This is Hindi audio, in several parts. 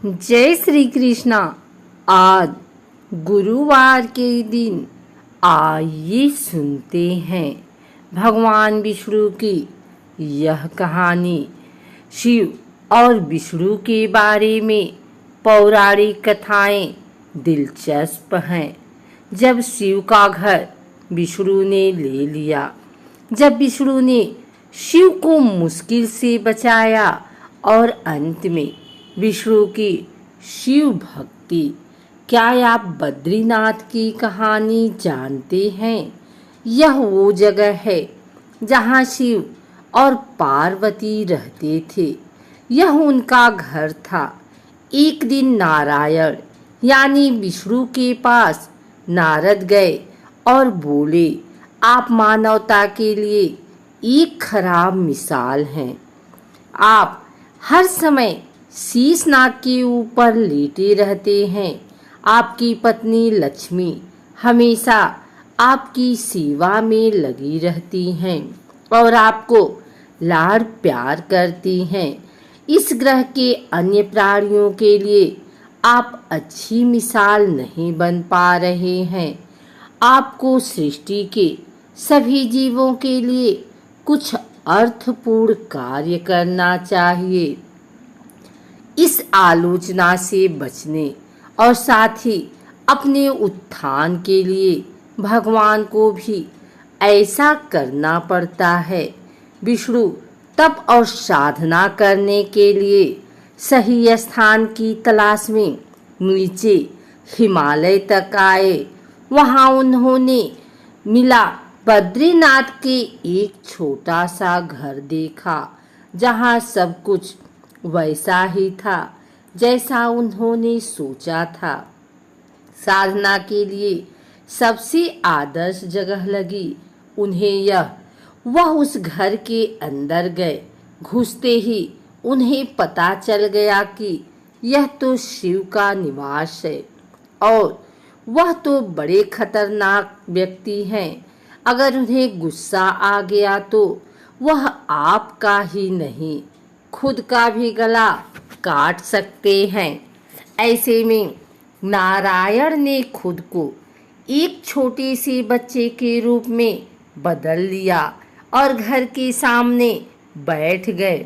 जय श्री कृष्णा। आज गुरुवार के दिन आइए सुनते हैं भगवान विष्णु की यह कहानी। शिव और विष्णु के बारे में पौराणिक कथाएं दिलचस्प हैं। जब शिव का घर विष्णु ने ले लिया, जब विष्णु ने शिव को मुश्किल से बचाया और अंत में विष्णु की शिव भक्ति। क्या आप बद्रीनाथ की कहानी जानते हैं? यह वो जगह है जहाँ शिव और पार्वती रहते थे। यह उनका घर था। एक दिन नारायण यानी विष्णु के पास नारद गए और बोले, आप मानवता के लिए एक खराब मिसाल हैं। आप हर समय शीशनाग के ऊपर लेटे रहते हैं। आपकी पत्नी लक्ष्मी हमेशा आपकी सेवा में लगी रहती हैं और आपको लाड़ प्यार करती हैं। इस ग्रह के अन्य प्राणियों के लिए आप अच्छी मिसाल नहीं बन पा रहे हैं। आपको सृष्टि के सभी जीवों के लिए कुछ अर्थपूर्ण कार्य करना चाहिए। इस आलोचना से बचने और साथ ही अपने उत्थान के लिए भगवान को भी ऐसा करना पड़ता है। विष्णु तप और साधना करने के लिए सही स्थान की तलाश में नीचे हिमालय तक आए। वहां उन्होंने मिला बद्रीनाथ के एक छोटा सा घर देखा, जहां सब कुछ वैसा ही था जैसा उन्होंने सोचा था। साधना के लिए सबसे आदर्श जगह लगी उन्हें यह। वह उस घर के अंदर गए। घुसते ही उन्हें पता चल गया कि यह तो शिव का निवास है और वह तो बड़े खतरनाक व्यक्ति हैं। अगर उन्हें गुस्सा आ गया तो वह आपका ही नहीं, खुद का भी गला काट सकते हैं। ऐसे में नारायण ने खुद को एक छोटे से बच्चे के रूप में बदल लिया और घर के सामने बैठ गए।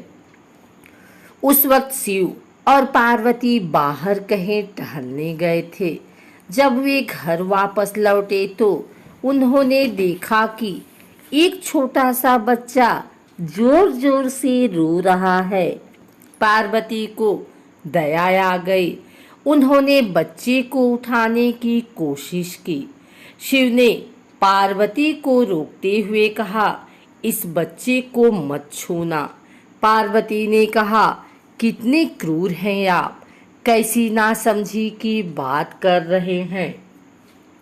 उस वक्त शिव और पार्वती बाहर कहीं टहलने गए थे। जब वे घर वापस लौटे तो उन्होंने देखा कि एक छोटा सा बच्चा जोर जोर से रो रहा है। पार्वती को दया आ गई। उन्होंने बच्चे को उठाने की कोशिश की। शिव ने पार्वती को रोकते हुए कहा, इस बच्चे को मत छूना। पार्वती ने कहा, कितने क्रूर हैं आप, कैसी नासमझी की बात कर रहे हैं।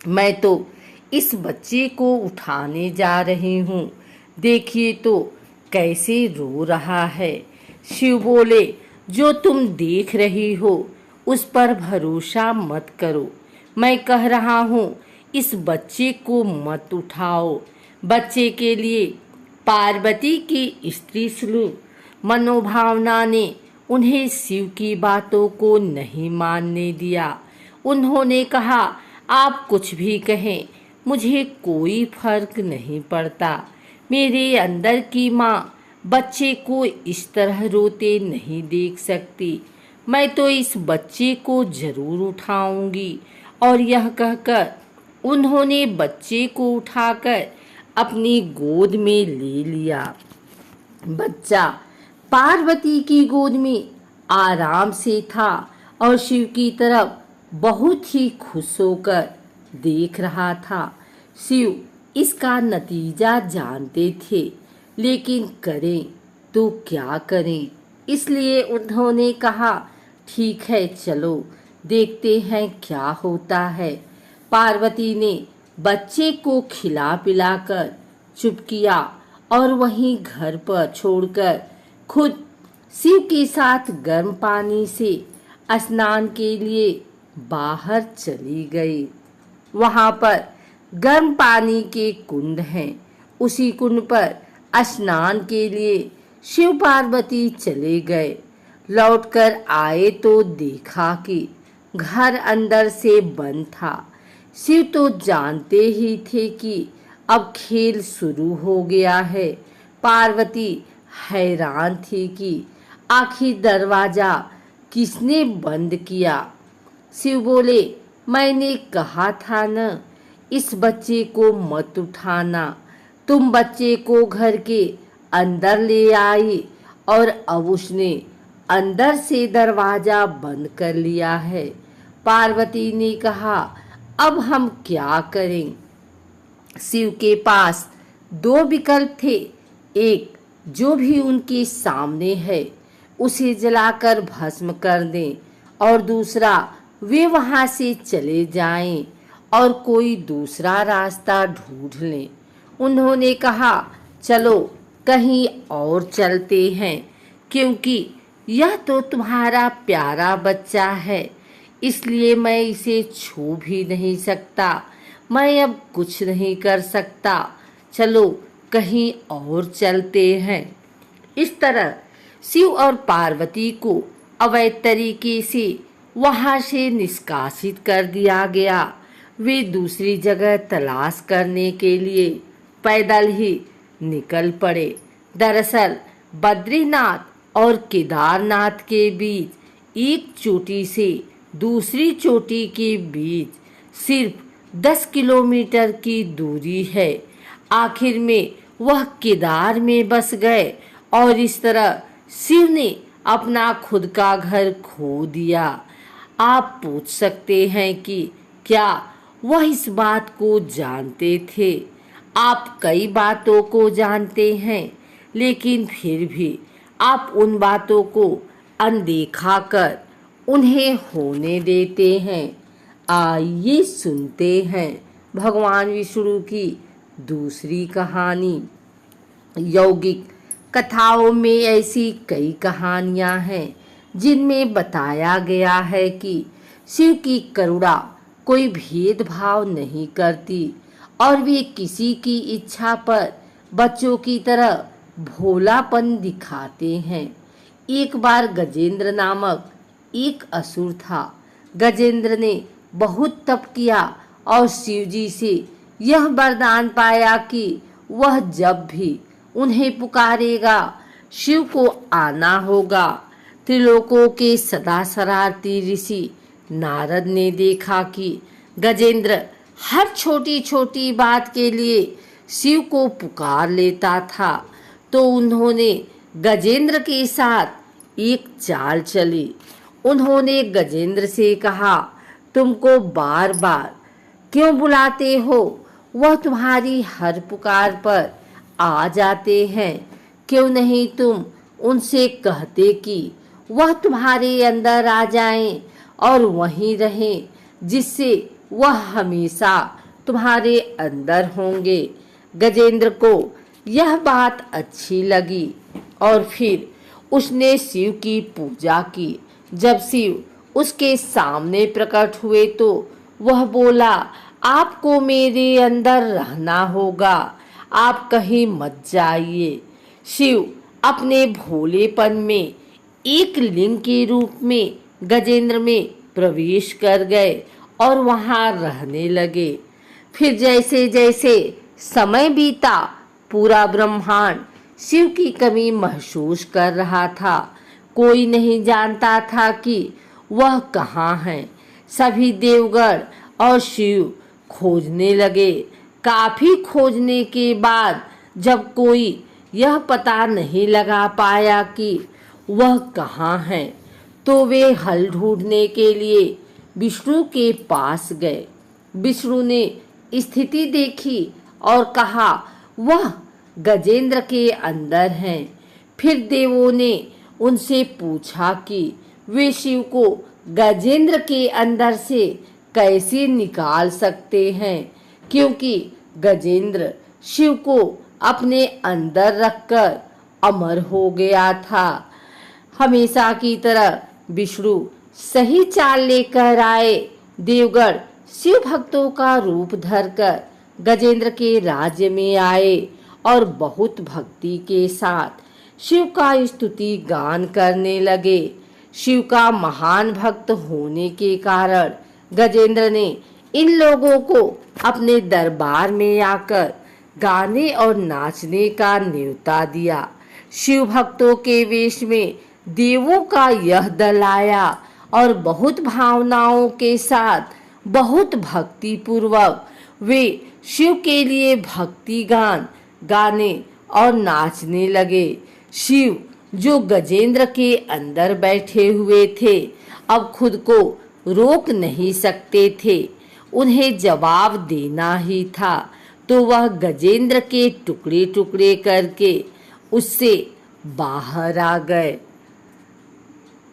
मैं तो इस बच्चे को उठाने जा रही हूँ, देखिए तो कैसे रो रहा है। शिव बोले, जो तुम देख रही हो उस पर भरोसा मत करो। मैं कह रहा हूँ इस बच्चे को मत उठाओ। बच्चे के लिए पार्वती की स्त्री सुलभ मनोभावना ने उन्हें शिव की बातों को नहीं मानने दिया। उन्होंने कहा, आप कुछ भी कहें, मुझे कोई फर्क नहीं पड़ता। मेरे अंदर की माँ बच्चे को इस तरह रोते नहीं देख सकती। मैं तो इस बच्चे को जरूर उठाऊंगी। और यह कहकर उन्होंने बच्चे को उठाकर अपनी गोद में ले लिया। बच्चा पार्वती की गोद में आराम से था और शिव की तरफ बहुत ही खुश होकर देख रहा था। शिव इसका नतीजा जानते थे, लेकिन करें तो क्या करें। इसलिए उन्होंने कहा, ठीक है चलो देखते हैं क्या होता है। पार्वती ने बच्चे को खिला पिलाकर चुप किया और वहीं घर पर छोड़कर खुद शिव के साथ गर्म पानी से स्नान के लिए बाहर चली गई। वहां पर गर्म पानी के कुंड हैं। उसी कुंड पर स्नान के लिए शिव पार्वती चले गए। लौटकर आए तो देखा कि घर अंदर से बंद था। शिव तो जानते ही थे कि अब खेल शुरू हो गया है। पार्वती हैरान थी कि आखिर दरवाजा किसने बंद किया। शिव बोले, मैंने कहा था न, इस बच्चे को मत उठाना। तुम बच्चे को घर के अंदर ले आई और अब उसने अंदर से दरवाजा बंद कर लिया है। पार्वती ने कहा, अब हम क्या करें? शिव के पास दो विकल्प थे। एक, जो भी उनके सामने है उसे जलाकर भस्म कर दें, और दूसरा, वे वहां से चले जाएं और कोई दूसरा रास्ता ढूंढ लें। उन्होंने कहा, चलो कहीं और चलते हैं, क्योंकि यह तो तुम्हारा प्यारा बच्चा है, इसलिए मैं इसे छू भी नहीं सकता। मैं अब कुछ नहीं कर सकता। चलो कहीं और चलते हैं। इस तरह शिव और पार्वती को अवैध तरीके से वहां से निष्कासित कर दिया गया। वे दूसरी जगह तलाश करने के लिए पैदल ही निकल पड़े। दरअसल बद्रीनाथ और केदारनाथ के बीच एक चोटी से दूसरी चोटी के बीच सिर्फ 10 किलोमीटर की दूरी है। आखिर में वह केदार में बस गए और इस तरह शिव ने अपना खुद का घर खो दिया। आप पूछ सकते हैं कि क्या वह इस बात को जानते थे? आप कई बातों को जानते हैं, लेकिन फिर भी आप उन बातों को अनदेखा कर उन्हें होने देते हैं। आइए सुनते हैं भगवान विष्णु की दूसरी कहानी। यौगिक कथाओं में ऐसी कई कहानियां हैं जिनमें बताया गया है कि शिव की करुणा कोई भेदभाव नहीं करती और वे किसी की इच्छा पर बच्चों की तरह भोलापन दिखाते हैं। एक बार गजेंद्र नामक एक असुर था। गजेंद्र ने बहुत तप किया और शिवजी से यह वरदान पाया कि वह जब भी उन्हें पुकारेगा शिव को आना होगा। त्रिलोकों के सदा शरारती ऋषि नारद ने देखा कि गजेंद्र हर छोटी छोटी बात के लिए शिव को पुकार लेता था, तो उन्होंने गजेंद्र के साथ एक चाल चली। उन्होंने गजेंद्र से कहा, तुमको बार बार क्यों बुलाते हो? वह तुम्हारी हर पुकार पर आ जाते हैं। क्यों नहीं तुम उनसे कहते कि वह तुम्हारे अंदर आ जाएं और वहीं रहें, जिससे वह हमेशा तुम्हारे अंदर होंगे। गजेंद्र को यह बात अच्छी लगी और फिर उसने शिव की पूजा की। जब शिव उसके सामने प्रकट हुए तो वह बोला, आपको मेरे अंदर रहना होगा, आप कहीं मत जाइए। शिव अपने भोलेपन में एक लिंग के रूप में गजेंद्र में प्रवेश कर गए और वहां रहने लगे। फिर जैसे जैसे समय बीता, पूरा ब्रह्मांड शिव की कमी महसूस कर रहा था। कोई नहीं जानता था कि वह कहाँ है। सभी देवगण और शिव खोजने लगे। काफी खोजने के बाद जब कोई यह पता नहीं लगा पाया कि वह कहाँ है, तो वे हल ढूंढने के लिए विष्णु के पास गए। विष्णु ने स्थिति देखी और कहा, वह गजेंद्र के अंदर हैं। फिर देवों ने उनसे पूछा कि वे शिव को गजेंद्र के अंदर से कैसे निकाल सकते हैं, क्योंकि गजेंद्र शिव को अपने अंदर रखकर अमर हो गया था। हमेशा की तरह विष्णु सही चाल लेकर आए। देवगण शिव भक्तों का रूप धरकर गजेंद्र के राज्य में आए और बहुत भक्ति के साथ शिव का स्तुति गान करने लगे। शिव का महान भक्त होने के कारण गजेंद्र ने इन लोगों को अपने दरबार में आकर गाने और नाचने का न्योता दिया। शिव भक्तों के वेश में देवों का यह दल आया और बहुत भावनाओं के साथ, बहुत भक्ति पूर्वक वे शिव के लिए भक्ति गान गाने और नाचने लगे। शिव जो गजेंद्र के अंदर बैठे हुए थे, अब खुद को रोक नहीं सकते थे, उन्हें जवाब देना ही था। तो वह गजेंद्र के टुकड़े टुकड़े करके उससे बाहर आ गए।